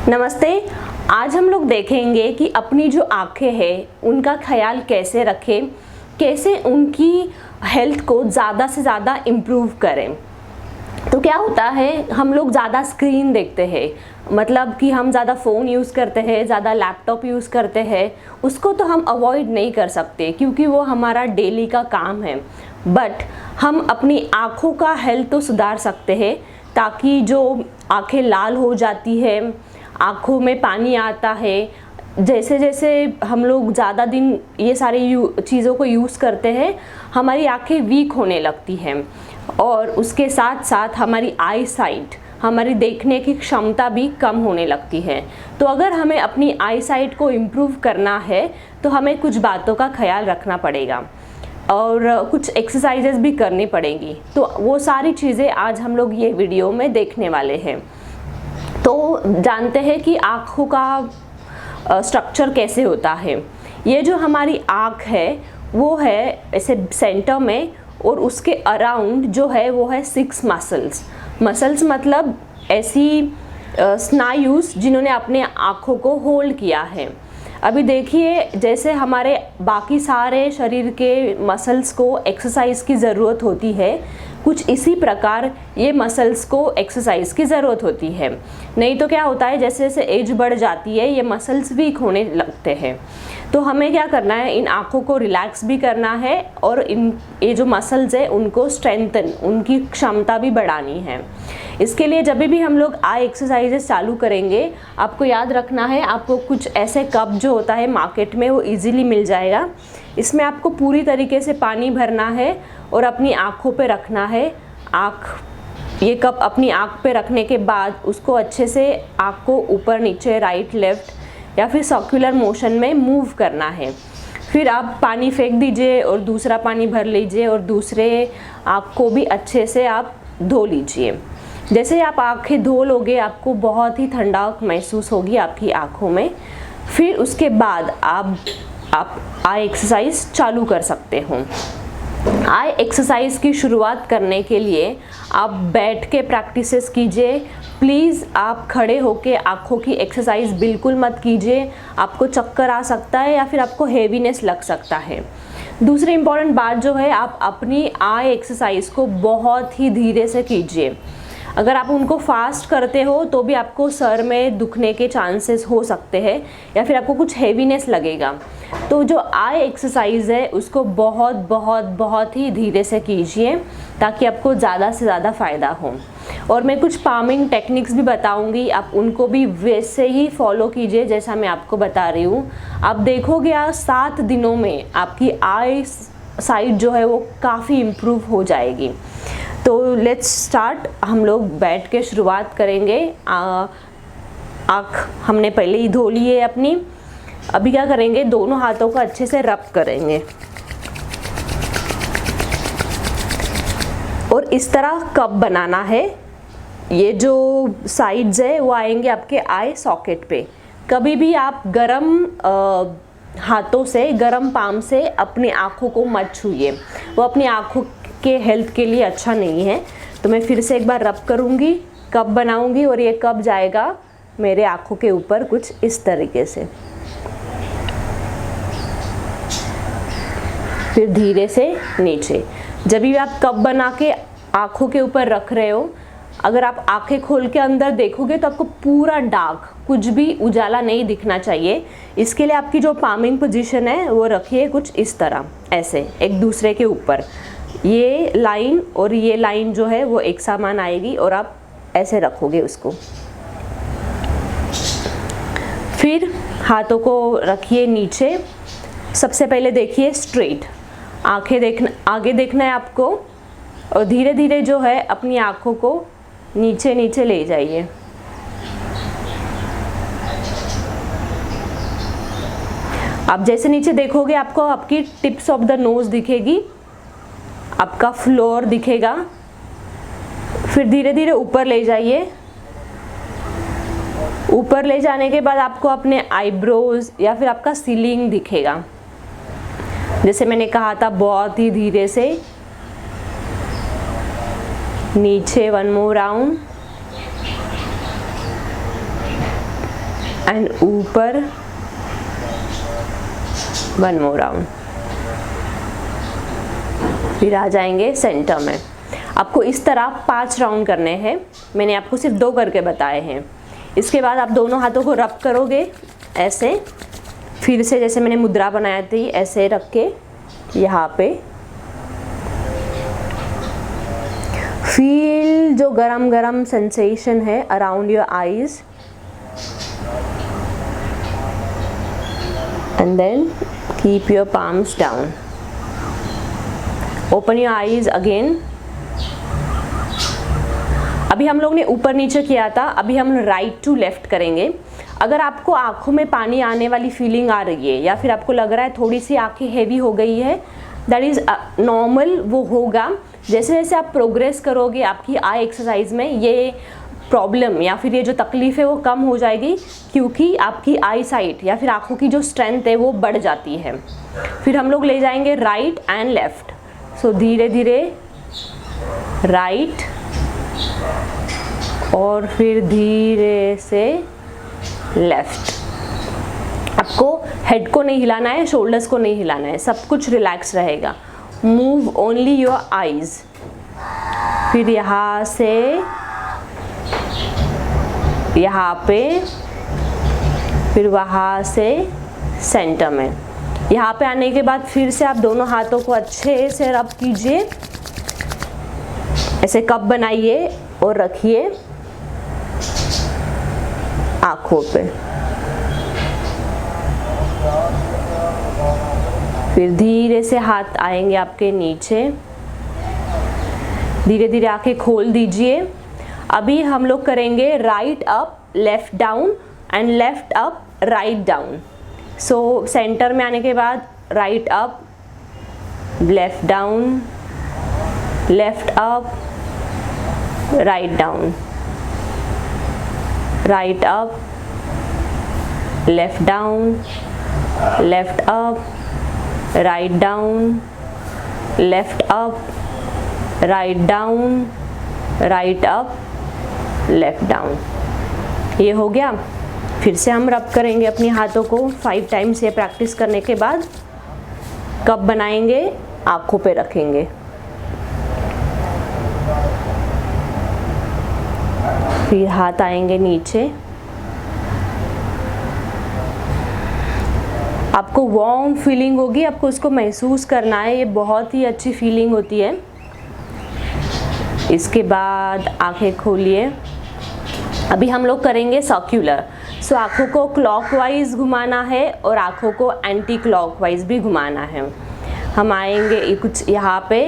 नमस्ते। आज हम लोग देखेंगे कि अपनी जो आँखें हैं उनका ख्याल कैसे रखें, कैसे उनकी हेल्थ को ज़्यादा से ज़्यादा इम्प्रूव करें। तो क्या होता है, हम लोग ज़्यादा स्क्रीन देखते हैं, मतलब कि हम ज़्यादा फ़ोन यूज़ करते हैं, ज़्यादा लैपटॉप यूज़ करते हैं। उसको तो हम अवॉइड नहीं कर सकते क्योंकि वो हमारा डेली का काम है, बट हम अपनी आँखों का हेल्थ तो सुधार सकते हैं ताकि जो आँखें लाल हो जाती है, आँखों में पानी आता है, जैसे जैसे हम लोग ज़्यादा दिन ये सारी चीज़ों को यूज़ करते हैं हमारी आँखें वीक होने लगती हैं और उसके साथ साथ हमारी आई साइट, हमारी देखने की क्षमता भी कम होने लगती है। तो अगर हमें अपनी आई साइट को इम्प्रूव करना है तो हमें कुछ बातों का ख्याल रखना पड़ेगा और कुछ एक्सरसाइजेस भी करनी पड़ेंगी। तो वो सारी चीज़ें आज हम लोग ये वीडियो में देखने वाले हैं। तो जानते हैं कि आँखों का स्ट्रक्चर कैसे होता है। ये जो हमारी आँख है वो है ऐसे सेंटर में और उसके अराउंड जो है वो है 6 मसल्स मतलब ऐसी स्नायुस जिन्होंने अपने आँखों को होल्ड किया है। अभी देखिए, जैसे हमारे बाकी सारे शरीर के मसल्स को एक्सरसाइज की ज़रूरत होती है, कुछ इसी प्रकार ये मसल्स को एक्सरसाइज की ज़रूरत होती है। नहीं तो क्या होता है, जैसे जैसे एज बढ़ जाती है ये मसल्स वीक होने लगते हैं। तो हमें क्या करना है, इन आँखों को रिलैक्स भी करना है और ये जो मसल्स है उनको स्ट्रेंथन, उनकी क्षमता भी बढ़ानी है। इसके लिए जब भी हम लोग आई एक्सरसाइजेस चालू करेंगे, आपको याद रखना है, आपको कुछ ऐसे कप जो होता है मार्केट में वो इजीली मिल जाएगा। इसमें आपको पूरी तरीके से पानी भरना है और अपनी आँखों पे रखना है। ये कप अपनी आँख पे रखने के बाद उसको अच्छे से आँख को ऊपर नीचे, राइट लेफ्ट या फिर सर्कुलर मोशन में मूव करना है। फिर आप पानी फेंक दीजिए और दूसरा पानी भर लीजिए और दूसरे आँख को भी अच्छे से आप धो लीजिए। जैसे आप आँखें धो लोगे आपको बहुत ही ठंडक महसूस होगी आपकी आँखों में। फिर उसके बाद आप आई एक्सरसाइज चालू कर सकते हो। आई एक्सरसाइज की शुरुआत करने के लिए आप बैठ के प्रैक्टिसेस कीजिए। प्लीज़ आप खड़े होके आँखों की एक्सरसाइज बिल्कुल मत कीजिए, आपको चक्कर आ सकता है या फिर आपको हेवीनेस लग सकता है। दूसरी इम्पॉर्टेंट बात जो है, आप अपनी आई एक्सरसाइज को बहुत ही धीरे से कीजिए। अगर आप उनको फास्ट करते हो तो भी आपको सर में दुखने के चांसेस हो सकते हैं या फिर आपको कुछ हेवीनेस लगेगा। तो जो आई एक्सरसाइज है उसको बहुत बहुत बहुत ही धीरे से कीजिए ताकि आपको ज़्यादा से ज़्यादा फ़ायदा हो। और मैं कुछ पामिंग टेक्निक्स भी बताऊंगी, आप उनको भी वैसे ही फॉलो कीजिए जैसा मैं आपको बता रही हूँ। आप देखोगे 7 दिनों में आपकी आई साइट जो है वो काफ़ी इम्प्रूव हो जाएगी। तो लेट्स स्टार्ट। हम लोग बैठ के शुरुआत करेंगे। आँख हमने पहले ही धो ली है अपनी। अभी क्या करेंगे, दोनों हाथों को अच्छे से रब करेंगे और इस तरह कप बनाना है। ये जो साइड्स है वो आएंगे आपके आई सॉकेट पे। कभी भी आप गरम हाथों से, गरम पाम से अपनी आँखों को मत छूइए, वो अपनी आँखों के हेल्थ के लिए अच्छा नहीं है। तो मैं फिर से एक बार रब करूँगी, कप बनाऊँगी और ये कप जाएगा मेरे आँखों के ऊपर कुछ इस तरीके से। फिर धीरे से नीचे। जब भी आप कप बना के आँखों के ऊपर रख रहे हो, अगर आप आँखें खोल के अंदर देखोगे तो आपको पूरा डार्क, कुछ भी उजाला नहीं दिखना चाहिए। इसके लिए आपकी जो पामिंग पोजीशन है वो रखिए कुछ इस तरह, ऐसे एक दूसरे के ऊपर। ये लाइन और ये लाइन जो है वो एक समान आएगी और आप ऐसे रखोगे उसको। फिर हाथों को रखिए नीचे। सबसे पहले देखिए स्ट्रेट, आगे देखना है आपको और धीरे धीरे जो है अपनी आँखों को नीचे नीचे ले जाइए। आप जैसे नीचे देखोगे आपको आपकी टिप्स ऑफ द नोज दिखेगी, आपका फ्लोर दिखेगा। फिर धीरे धीरे ऊपर ले जाइए। ऊपर ले जाने के बाद आपको अपने आईब्रोज या फिर आपका सीलिंग दिखेगा। जैसे मैंने कहा था, बहुत ही धीरे से नीचे, 1 मोर राउंड। एंड ऊपर 1 मोर राउंड। फिर आ जाएंगे सेंटर में। आपको इस तरह 5 राउंड करने हैं, मैंने आपको सिर्फ 2 करके बताए हैं। इसके बाद आप दोनों हाथों को रब करोगे ऐसे, फिर से जैसे मैंने मुद्रा बनाया थी ऐसे रख के यहाँ पे फील जो गरम गरम सेंसेशन है around your eyes, and then keep your palms down, open your eyes again. अभी हम लोग ने ऊपर नीचे किया था, अभी हम राइट टू लेफ्ट करेंगे। अगर आपको आँखों में पानी आने वाली फीलिंग आ रही है या फिर आपको लग रहा है थोड़ी सी आँखें हैवी हो गई है, दैट इज़ नॉर्मल, वो होगा। जैसे जैसे आप प्रोग्रेस करोगे आपकी आई एक्सरसाइज में ये प्रॉब्लम या फिर ये जो तकलीफ़ है वो कम हो जाएगी, क्योंकि आपकी आई साइट या फिर आँखों की जो स्ट्रेंथ है वो बढ़ जाती है। फिर हम लोग ले जाएंगे राइट एंड लेफ़्ट। सो धीरे धीरे राइट और फिर धीरे से लेफ्ट। आपको हेड को नहीं हिलाना है, शोल्डर्स को नहीं हिलाना है, सब कुछ रिलैक्स रहेगा। Move only your eyes. फिर यहाँ से यहाँ पे, फिर वहाँ से सेंटर में। यहाँ पे आने के बाद फिर से आप दोनों हाथों को अच्छे से रब कीजिए, ऐसे कप बनाइए और रखिए आँखों पे। फिर धीरे से हाथ आएंगे आपके नीचे, धीरे धीरे आंखें खोल दीजिए। अभी हम लोग करेंगे right up left down and left up write down. So centre में आने के बाद right up left down, left up write down, right up left down, left up write down, left up write down, right up left down. ये हो गया। फिर से हम रब करेंगे अपने हाथों को 5 टाइम्स। ये प्रैक्टिस करने के बाद कप बनाएंगे, आँखों पे रखेंगे। फिर हाथ आएंगे नीचे। आपको वार्म फीलिंग होगी, आपको इसको महसूस करना है, ये बहुत ही अच्छी फीलिंग होती है। इसके बाद आंखें खोलिए। अभी हम लोग करेंगे सर्क्युलर। सो आँखों को क्लॉकवाइज घुमाना है और आँखों को एंटी क्लॉकवाइज भी घुमाना है। हम आएंगे कुछ यहाँ पे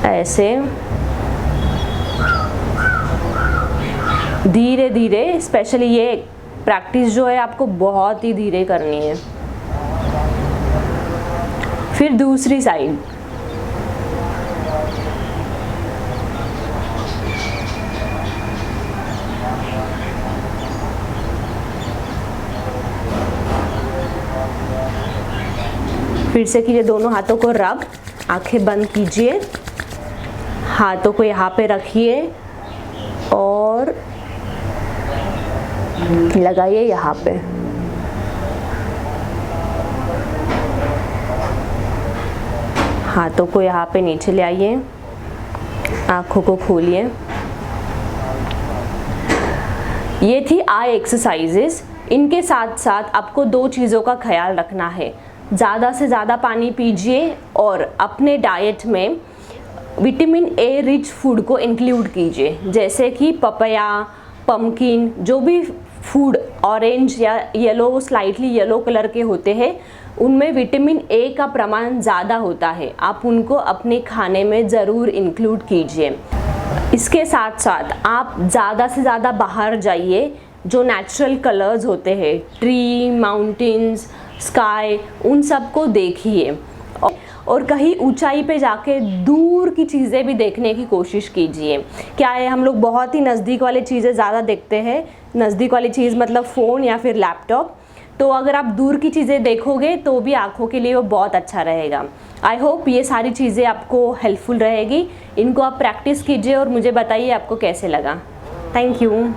ऐसे धीरे धीरे। स्पेशली ये प्रैक्टिस जो है आपको बहुत ही धीरे करनी है। फिर दूसरी साइड। फिर से कीजिए, दोनों हाथों को रब, आंखें बंद कीजिए, हाथों को यहाँ पे रखिए और लगाइए यहाँ पे। हाथों को यहाँ पे नीचे ले आइए, आँखों को खोलिए। ये थी आई एक्सरसाइजेस। इनके साथ साथ आपको 2 चीज़ों का ख्याल रखना है। ज़्यादा से ज़्यादा पानी पीजिए और अपने डाइट में विटामिन ए रिच फूड को इंक्लूड कीजिए, जैसे कि पपाया, पम्पकिन, जो भी फूड ऑरेंज या येलो, स्लाइटली येलो कलर के होते हैं, उनमें विटामिन ए का प्रमाण ज़्यादा होता है। आप उनको अपने खाने में ज़रूर इंक्लूड कीजिए। इसके साथ साथ आप ज़्यादा से ज़्यादा बाहर जाइए, जो नेचुरल कलर्स होते हैं, ट्री, माउंटेन्स, स्काई, उन सब को देखिए और कहीं ऊंचाई पे जाके दूर की चीज़ें भी देखने की कोशिश कीजिए। क्या है, हम लोग बहुत ही नज़दीक वाली चीज़ें ज़्यादा देखते हैं। नज़दीक वाली चीज़ मतलब फ़ोन या फिर लैपटॉप। तो अगर आप दूर की चीज़ें देखोगे तो भी आँखों के लिए वो बहुत अच्छा रहेगा। आई होप ये सारी चीज़ें आपको हेल्पफुल रहेगी। इनको आप प्रैक्टिस कीजिए और मुझे बताइए आपको कैसे लगा। Thank you.